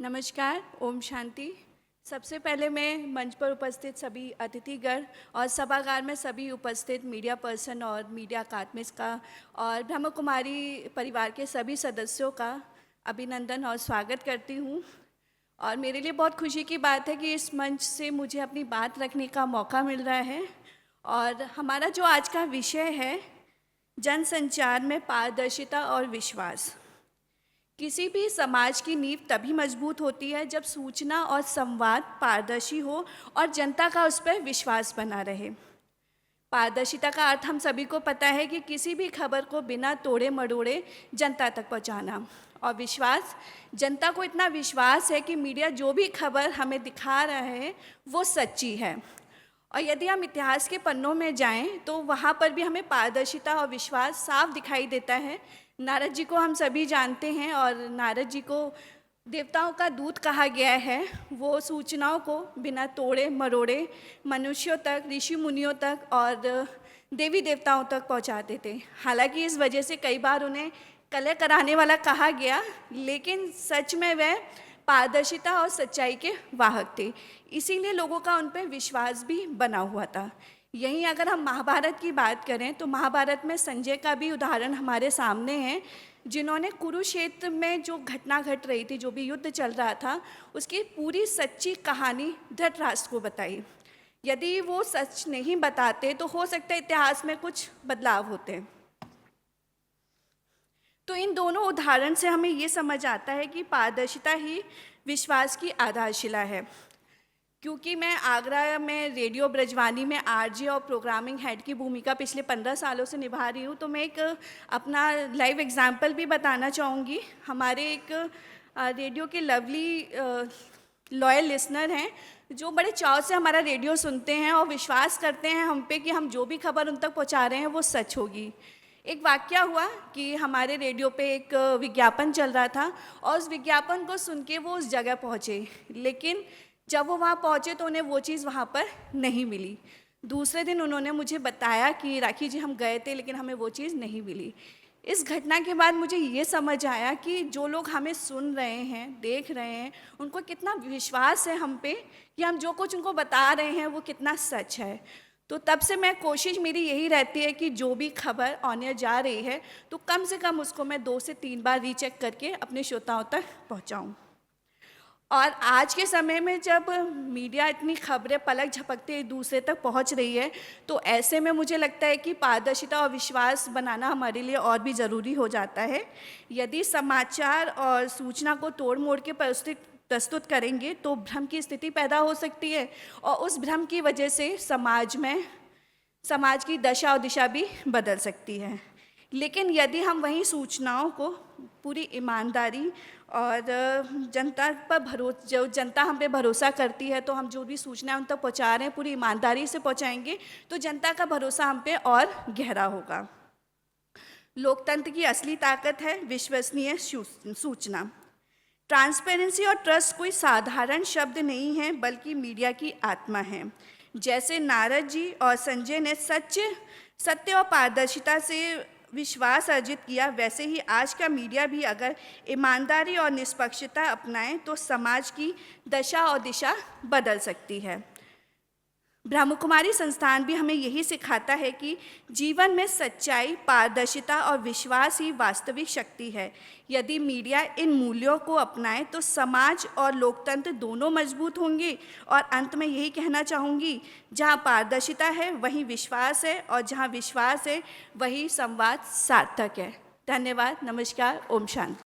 नमस्कार, ओम शांति। सबसे पहले मैं मंच पर उपस्थित सभी अतिथिगण और सभागार में सभी उपस्थित मीडिया पर्सन और मीडिया अकादमिक्स का और ब्रह्म कुमारी परिवार के सभी सदस्यों का अभिनंदन और स्वागत करती हूँ। और मेरे लिए बहुत खुशी की बात है कि इस मंच से मुझे अपनी बात रखने का मौका मिल रहा है। और हमारा जो आज का विषय है, जनसंचार में पारदर्शिता और विश्वास। किसी भी समाज की नींव तभी मजबूत होती है जब सूचना और संवाद पारदर्शी हो और जनता का उस पर विश्वास बना रहे। पारदर्शिता का अर्थ हम सभी को पता है कि किसी भी खबर को बिना तोड़े मरोड़े जनता तक पहुंचाना। और विश्वास, जनता को इतना विश्वास है कि मीडिया जो भी खबर हमें दिखा रहा है वो सच्ची है। और यदि हम इतिहास के पन्नों में जाएं तो वहाँ पर भी हमें पारदर्शिता और विश्वास साफ दिखाई देता है। नारद जी को हम सभी जानते हैं और नारद जी को देवताओं का दूत कहा गया है। वो सूचनाओं को बिना तोड़े मरोड़े मनुष्यों तक, ऋषि मुनियों तक और देवी देवताओं तक पहुंचाते थे। हालांकि इस वजह से कई बार उन्हें कलह कराने वाला कहा गया, लेकिन सच में वह पारदर्शिता और सच्चाई के वाहक थे। इसीलिए लोगों का उन पर विश्वास भी बना हुआ था। यहीं अगर हम महाभारत की बात करें तो महाभारत में संजय का भी उदाहरण हमारे सामने है, जिन्होंने कुरुक्षेत्र में जो घटना घट रही थी, जो भी युद्ध चल रहा था, उसकी पूरी सच्ची कहानी धृतराष्ट्र को बताई। यदि वो सच नहीं बताते तो हो सकता है इतिहास में कुछ बदलाव होते। तो इन दोनों उदाहरण से हमें ये समझ आता है कि पारदर्शिता ही विश्वास की आधारशिला है। क्योंकि मैं आगरा में रेडियो ब्रजवानी में आरजे और प्रोग्रामिंग हेड की भूमिका पिछले 15 सालों से निभा रही हूँ, तो मैं एक अपना लाइव एग्जाम्पल भी बताना चाहूँगी। हमारे एक रेडियो के लवली लॉयल लिसनर हैं जो बड़े चाव से हमारा रेडियो सुनते हैं और विश्वास करते हैं हम पे कि हम जो भी खबर उन तक पहुँचा रहे हैं वो सच होगी। एक वाक़या हुआ कि हमारे रेडियो पे एक विज्ञापन चल रहा था और उस विज्ञापन को सुन के वो उस जगह पहुँचे, लेकिन जब वो वहाँ पहुँचे तो उन्हें वो चीज़ वहाँ पर नहीं मिली। दूसरे दिन उन्होंने मुझे बताया कि राखी जी, हम गए थे लेकिन हमें वो चीज़ नहीं मिली। इस घटना के बाद मुझे ये समझ आया कि जो लोग हमें सुन रहे हैं, देख रहे हैं, उनको कितना विश्वास है हम पे कि हम जो कुछ उनको बता रहे हैं वो कितना सच है। तो तब से मैं कोशिश मेरी यही रहती है कि जो भी खबर ऑन एयर जा रही है तो कम से कम उसको मैं 2 से 3 बार रीचेक करके अपने श्रोताओं तक पहुँचाऊँ। और आज के समय में जब मीडिया इतनी खबरें पलक झपकते एक दूसरे तक पहुंच रही है, तो ऐसे में मुझे लगता है कि पारदर्शिता और विश्वास बनाना हमारे लिए और भी ज़रूरी हो जाता है। यदि समाचार और सूचना को तोड़ मोड़ के प्रस्तुत करेंगे तो भ्रम की स्थिति पैदा हो सकती है और उस भ्रम की वजह से समाज की दशा और दिशा भी बदल सकती है। लेकिन यदि हम वही सूचनाओं को पूरी ईमानदारी और जो जनता हम पे भरोसा करती है, तो हम जो भी सूचना उन तक पहुंचा रहे हैं पूरी ईमानदारी से पहुंचाएंगे तो जनता का भरोसा हम पे और गहरा होगा। लोकतंत्र की असली ताकत है विश्वसनीय सूचना। ट्रांसपेरेंसी और ट्रस्ट कोई साधारण शब्द नहीं है, बल्कि मीडिया की आत्मा है। जैसे नारद जी और संजय ने सत्य और पारदर्शिता से विश्वास अर्जित किया, वैसे ही आज का मीडिया भी अगर ईमानदारी और निष्पक्षता अपनाए तो समाज की दशा और दिशा बदल सकती है। ब्रह्म कुमारी संस्थान भी हमें यही सिखाता है कि जीवन में सच्चाई, पारदर्शिता और विश्वास ही वास्तविक शक्ति है। यदि मीडिया इन मूल्यों को अपनाए तो समाज और लोकतंत्र दोनों मजबूत होंगे। और अंत में यही कहना चाहूँगी, जहाँ पारदर्शिता है वहीं विश्वास है, और जहाँ विश्वास है वही संवाद सार्थक है। धन्यवाद, नमस्कार, ओम शांति।